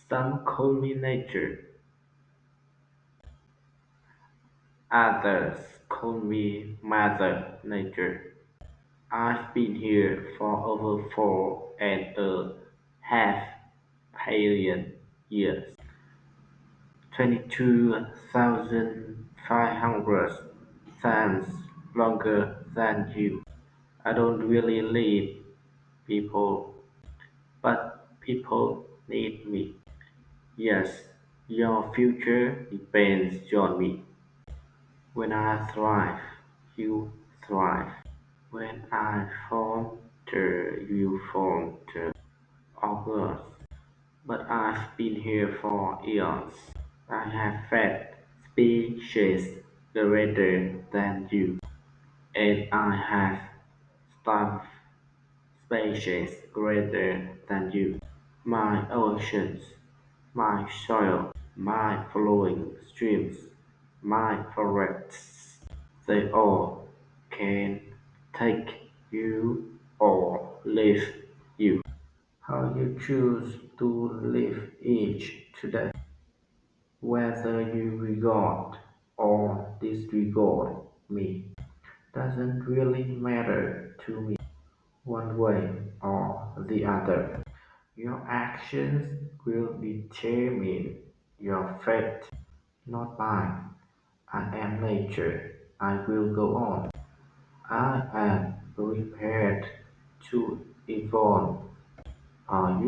Some call me nature, others call me Mother Nature. I've been here for over 4.5 billion years. 22,500 times longer than you. I don't really need people, but people need me. Yes, your future depends on me. When I thrive, you thrive. When I falter, you falter. Of course, but I've been here for eons. I have fed species greater than you, and I have starved species greater than you. My oceans, my soil, my flowing streams, my forests, they all can take you or leave you. How you choose to live each today, whether you regard or disregard me, doesn't really matter to me one way or the other. Your actions will determine your fate, not mine. I am nature. I will go on. I am prepared to evolve. Are you?